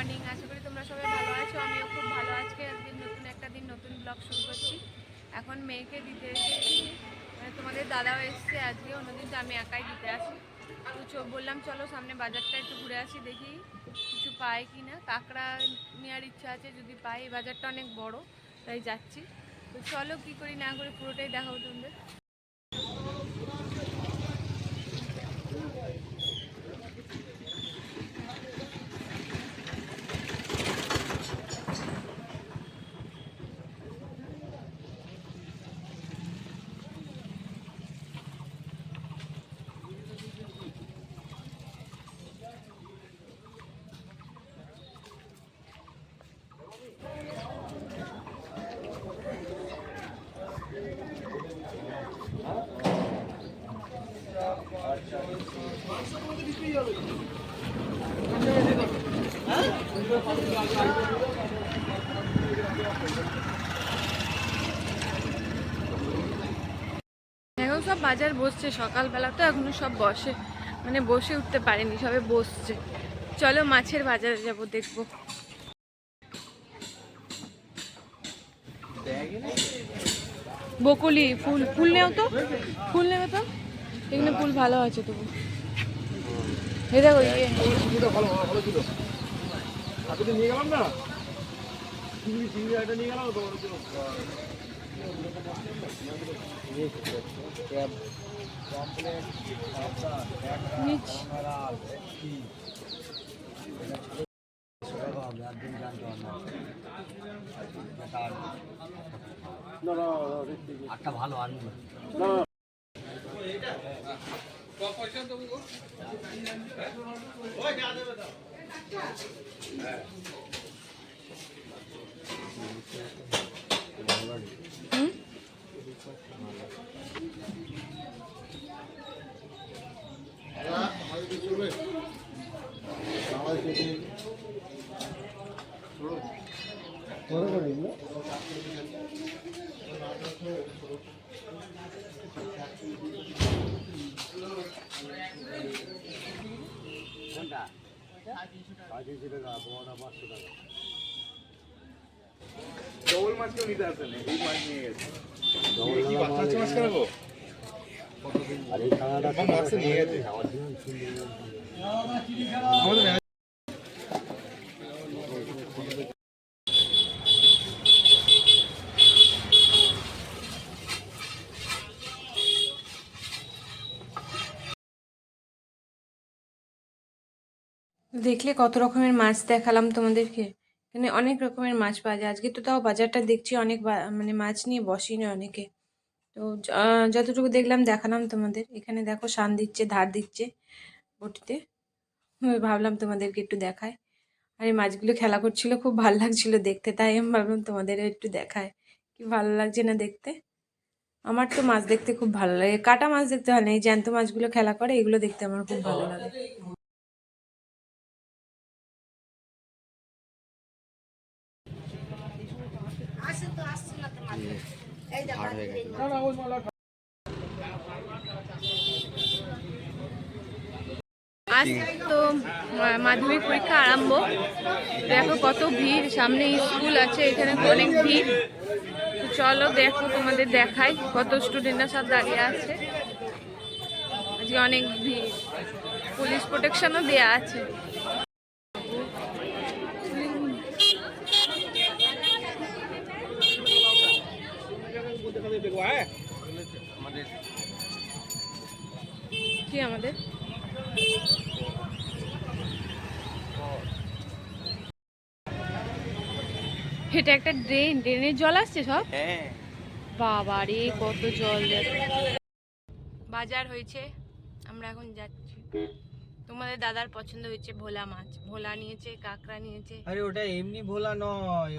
Morning, আশা করি তোমরা সবাই ভালো আছো। আমিও খুব ভালো। আজকে একদিন নতুন একটা দিন নতুন ব্লগ শুরু করছি। এখন মেয়েকে দিতে এসেছি, মানে তোমাদের দাদাও এসছে আজকে, অন্যদিন তো আমি একাই দিতে আসি। তো বললাম চলো সামনে বাজারটা একটু ঘুরে আসি, দেখি কিছু পাই কি না। কাঁকড়া নেওয়ার ইচ্ছা আছে, যদি পাই। এই বাজারটা অনেক বড়, তাই যাচ্ছি। তো চলো কী করি না করি পুরোটাই দেখাবো তোমাদের। এখন সব বাজার বসছে, সকালবেলা তো এখনো সব বসে, মানে বসে উঠতে পারেনি, সবে বসছে। চলো মাছের বাজারে যাব, দেখবো। বকুলি ফুল, ফুল নেও তো, ফুল নেবে তো, এখানে ফুল ভালো আছে তবু। এই দেখো নিয়ে গেলাম না, চিংড়ি একটা নিয়ে গেলাম তোমার একটা ভালো আর ডবল মাছ কেউ নিতে আসে না, এই মাছ নিয়ে গেছে। মাছ কেন গো? নিয়ে গেছে দেখলে কত রকমের মাছ দেখালাম তোমাদেরকে। এখানে অনেক রকমের মাছ পাওয়া যায়। আজকে তো তাও বাজারটা দেখছি অনেক মানে মাছ নিয়ে বসেই না অনেকে। তো যতটুকু দেখলাম দেখালাম তোমাদের। এখানে দেখো শান দিচ্ছে, ধার দিচ্ছে বটিতে। ভাবলাম তোমাদেরকে একটু দেখায়। আর এই মাছগুলো খেলা করছিল, খুব ভালো লাগছিল দেখতে, তাই আমি ভাবলাম তোমাদেরও একটু দেখায়। কি ভালো লাগছে না দেখতে। আমার তো মাছ দেখতে খুব ভালো লাগে। কাটা মাছ দেখতে ভালো লাগে, জ্যান্ত মাছগুলো খেলা করে এগুলো দেখতে আমার খুব ভালো লাগে। আজ তো মাধ্যমিক পরীক্ষা আরম্ভ। দেখো কত ভিড়, সামনে স্কুল আছে, এখানে অনেক ভিড়। তো চলো দেখো, তোমাদের দেখাই কত স্টুডেন্টরা সব দাঁড়িয়ে আছে। আজকে অনেক ভিড়, পুলিশ প্রোটেকশনও দেয়া আছে। কি আমাদের এটা একটা ড্রেন, ড্রেনের জল আসছে সব। বাবা রে কত জল যাচ্ছে। বাজার হয়েছে, আমরা এখন যাচ্ছি। তোমাদের দাদার পছন্দ হয়েছে ভোলা মাছ, ভোলা নিয়েছে, কাঁকড়া নিয়েছে। আরে ওটা এমনি ভোলা নয়,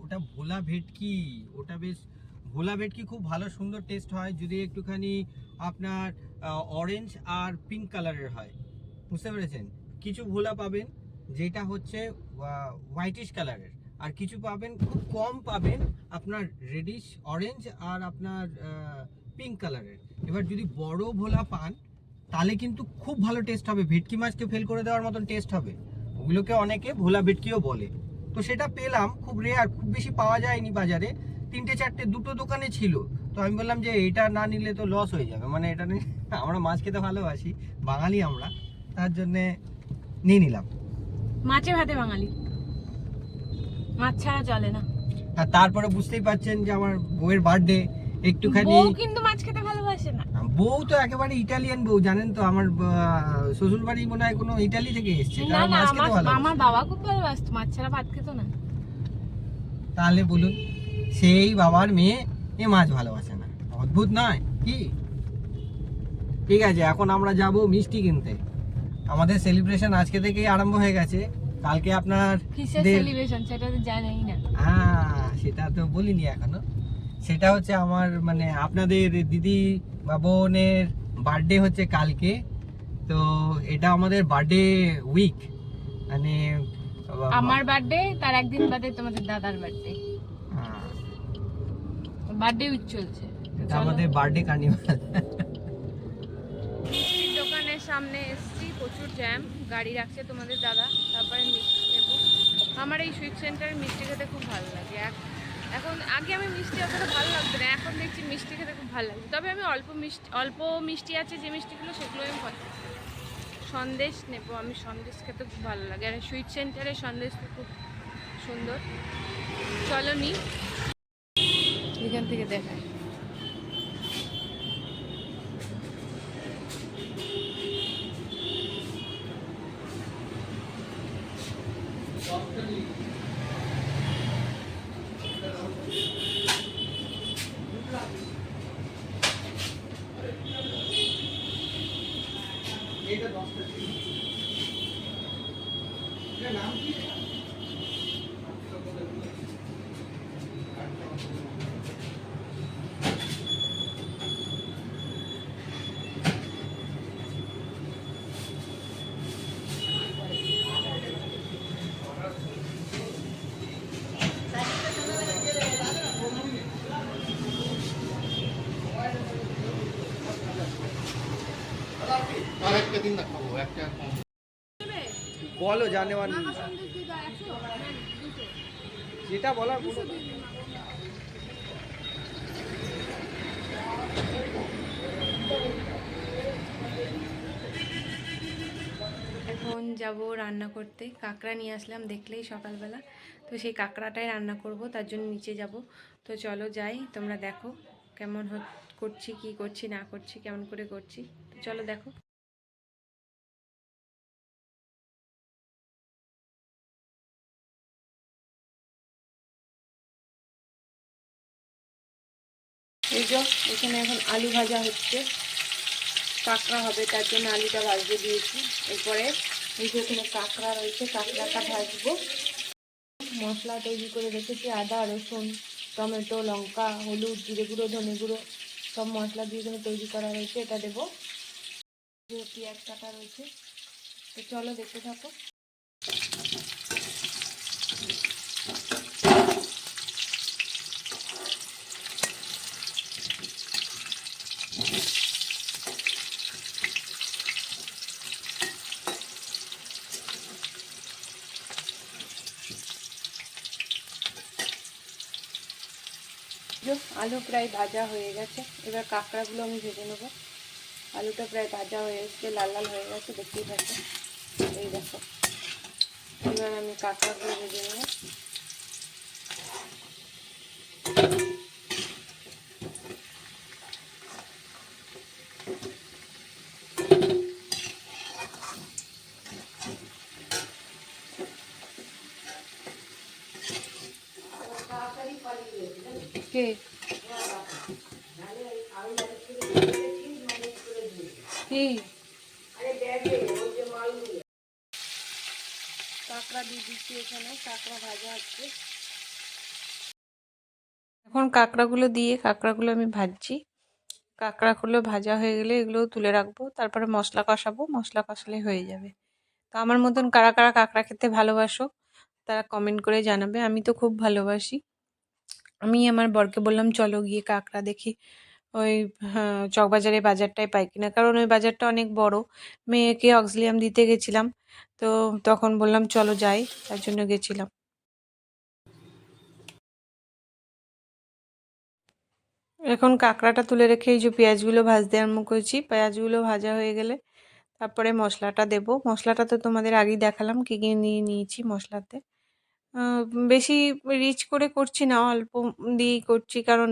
ওটা ভোলা ভেটকি। ওটা বেশ ভোলা ভেটকি খুব ভালো সুন্দর টেস্ট হয় যদি একটুখানি আপনার অরেঞ্জ আর পিঙ্ক কালারের হয়, বুঝতে পেরেছেন? কিছু ভোলা পাবেন যেটা হচ্ছে হোয়াইটিশ কালারের, আর কিছু পাবেন, খুব কম পাবেন আপনার রেডিশ অরেঞ্জ আর আপনার পিঙ্ক কালারের। এবার যদি বড় ভোলা পান তাহলে কিন্তু খুব ভালো টেস্ট হবে, ভেটকি মাছকে ফেল করে দেওয়ার মতন টেস্ট হবে। ওগুলোকে অনেকে ভোলা ভেটকিও বলে। তো সেটা পেলাম, খুব রেয়ার, খুব বেশি পাওয়া যায়নি বাজারে। 3টে 4টে 2টো দোকানে ছিল। তো আমি বললাম যে এটা না নিলে তো লস হয়ে যাবে, মানে এটা নিয়ে আমরা মাছ খেতে ভালোবাসি, বাঙালি আমরা, তার জন্যে নিয়ে নিলাম। মাছে ভাতে বাঙালি, মাছ ছাড়া চলে না। আর তারপরে বুঝতেই পারছেন যে আমার বউয়ের বার্থডে, একটুখানি। বউ কিন্তু মাছ খেতে ভালোবাসে না। বউ তো একেবারে ইটালিয়ান বউ, জানেন তো, আমার শ্বশুর বাড়ি মনে হয় কোনো ইটালি থেকে এসছে, না তারা না, মাছ খেতে আমার ভালোবাসে। বাবা খুব ভালোবাসতো, মাছ ছাড়া ভাত খেত না। তাহলে বলুন, সেই বাবার মেয়ে এ মাছ ভালোবাসে না, অদ্ভুত নয় কি? ঠিক আছে, এখন আমরা যাব মিষ্টি কিনতে। আমাদের সেলিব্রেশন আজকে থেকেই আরম্ভ হয়ে গেছে। কালকে আপনার কিসের সেলিব্রেশন সেটা তো জানাই না। হ্যাঁ, সেটা তো বলিনি এখনো। সেটা হচ্ছে আমার, মানে আপনাদের দিদি বা বোনের বার্থডে হচ্ছে কালকে। তো এটা আমাদের বার্থডে উইক, মানে আমার বার্থডে তার একদিন বাদে তোমাদের দাদার বার্থডে, বার্থডে উইক চলছে। এটা আমাদের বার্থডে কার্নিভাল। মিষ্টির দোকানের সামনে এসেছি, প্রচুর জ্যাম, গাড়ি রাখছে তোমাদের দাদা, তারপরে মিষ্টি নেবো। আমার এই সুইট সেন্টারের মিষ্টি খেতে খুব ভালো লাগে। এখন আগে আমি মিষ্টি অতটা ভালো লাগতো না, এখন দেখছি মিষ্টি খেতে খুব ভালো লাগে। তবে আমি অল্প মিষ্টি আছে যে মিষ্টিগুলো, সেগুলো আমি পছন্দ করি। সন্দেশ নেবো, আমি সন্দেশ খেতে খুব ভালো লাগে, আর সুইট সেন্টারের সন্দেশ তো খুব সুন্দর। চলো নি, এখান থেকে দেখাই। বলো জানেওয়ার যেটা বলার বলো। এখন যাব রান্না করতে, কাঁকড়া নিয়ে আসলাম দেখলেই সকালবেলা, তো সেই কাঁকড়াটাই রান্না করব, তার জন্য নিচে যাব। তো চলো যাই, তোমরা দেখো কেমন করছি, কি করছি না করছি, কেমন করে করছি, তো চলো দেখো। এই যে এখানে এখন আলু ভাজা হচ্ছে, কাঁকড়া হবে তার জন্য আলুটা ভাজতে দিয়েছি। এরপরে এই যে এখানে কাঁকড়া রয়েছে, কাঁকড়াটা ভাজবো। মশলা তৈরি করে রেখেছি, আদা রসুন টমেটো লঙ্কা হলুদ জিরে গুঁড়ো ধনে গুঁড়ো সব মশলা দিয়ে এখানে তৈরি করা রয়েছে, এটা দেবো। পেঁয়াজ কাটা রয়েছে, তো চলো দেখতে থাকো। আলু প্রায় ভাজা হয়ে গেছে, এবার কাঁকড়াগুলো আমি ভেজে নেবো। আলুটা প্রায় ভাজা হয়ে এসছে, লাল লাল হয়ে গেছে, দেখতেই পাচ্ছি। এই দেখো, এবার আমি কাঁকড়াগুলো ভেজে নেবো। কে কি কাঁকড়া দিয়ে দিচ্ছি এখানে, কাঁকড়া ভাজা হচ্ছে। এখন কাঁকড়াগুলো দিয়ে কাঁকড়াগুলো আমি ভাজছি। কাঁকড়াগুলো ভাজা হয়ে গেলে এগুলো তুলে রাখবো, তারপরে মশলা কষাবো, মশলা কষালে হয়ে যাবে। তো আমার মতন কারা কারা কাঁকড়া খেতে ভালোবাসো তারা কমেন্ট করে জানাবে, আমি তো খুব ভালোবাসি। আমি আমার বরকে বললাম চলো গিয়ে কাঁকড়া দেখি ওই, হ্যাঁ, চকবাজারে বাজারটায় পাই কিনা, কারণ ওই বাজারটা অনেক বড়। মেয়েকে অক্সিলিয়াম দিতে গেছিলাম, তো তখন বললাম চলো যাই, তার জন্য গেছিলাম। এখন কাঁকড়াটা তুলে রেখে এই যে পেঁয়াজগুলো ভাজতে আরম্ভ করেছি। পেঁয়াজগুলো ভাজা হয়ে গেলে তারপরে মশলাটা দেব। মশলাটা তো তোমাদের আগেই দেখালাম কী কী নিয়ে নিয়েছি মশলাতে। বেশি রিচ করে করছি না, অল্প দিয়েই করছি, কারণ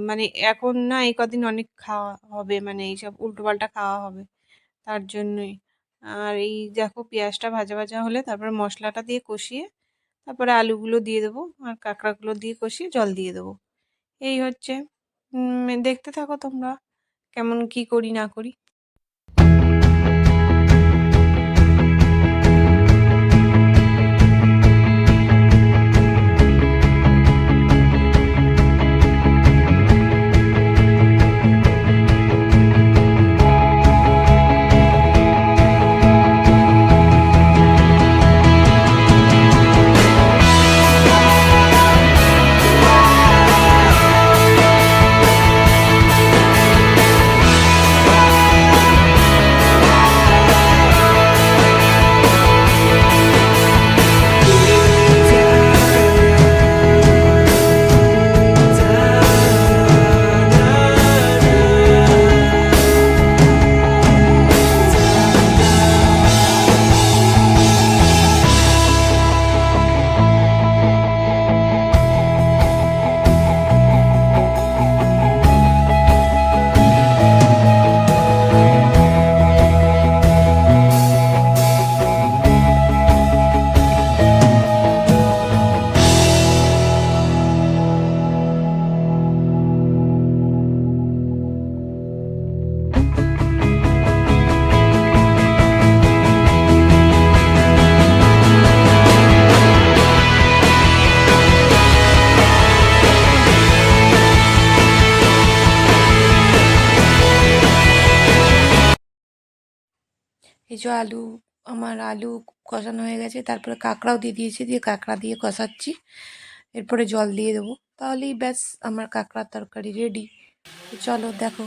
মানে এখন না এই কদিন অনেক খাওয়া হবে, মানে এইসব উল্টোপাল্টা খাওয়া হবে, তার জন্যই। আর এই দেখো পেঁয়াজটা ভাজা ভাজা হলে তারপরে মশলাটা দিয়ে কষিয়ে তারপরে আলুগুলো দিয়ে দেবো আর কাঁকড়াগুলো দিয়ে কষিয়ে জল দিয়ে দেবো। এই হচ্ছে। দেখতে থাকো তোমরা কেমন কি করি না করি। এই যে আমার আলু কষানো হয়ে গেছে, তারপরে কাঁকড়াও দিয়ে দিয়েছি, দিয়ে কাঁকড়া দিয়ে কষাচ্ছি, এরপরে জল দিয়ে দেবো, তাহলেই ব্যাস আমার কাঁকড়ার তরকারি রেডি। চলো দেখো।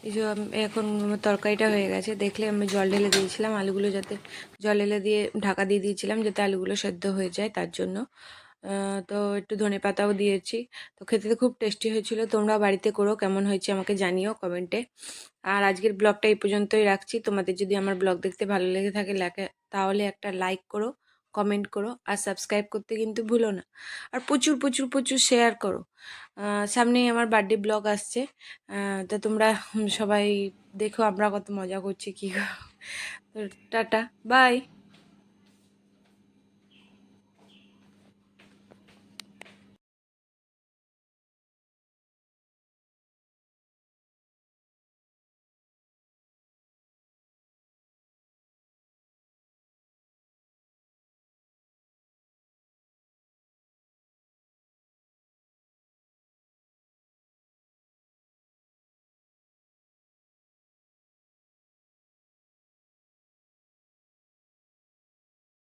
এই যে এখন আমার তরকারিটা হয়ে গেছে, দেখলে আমি জল ঢেলে দিয়েছিলাম আলুগুলো, যাতে জল ঢেলে দিয়ে ঢাকা দিয়ে দিয়েছিলাম যাতে আলুগুলো সেদ্ধ হয়ে যায়, তার জন্য। তো একটু ধনেপাতাও দিয়েছি। তো খেতে তো খুব টেস্টি হয়েছিল। তোমরা বাড়িতে করো, কেমন হয়েছে আমাকে জানিও কমেন্টে। আর আজকের ব্লগটা এই পর্যন্তই রাখছি। তোমাদের যদি আমার ব্লগ দেখতে ভালো লেগে থাকে তাহলে একটা লাইক করো, কমেন্ট করো, আর সাবস্ক্রাইব করতে কিন্তু ভুলো না। আর প্রচুর প্রচুর প্রচুর শেয়ার করো। সামনেই আমার বার্থডে ব্লগ আসছে, তা তোমরা সবাই দেখো আমরা কত মজা করছি কি। তো টাটা, বাই।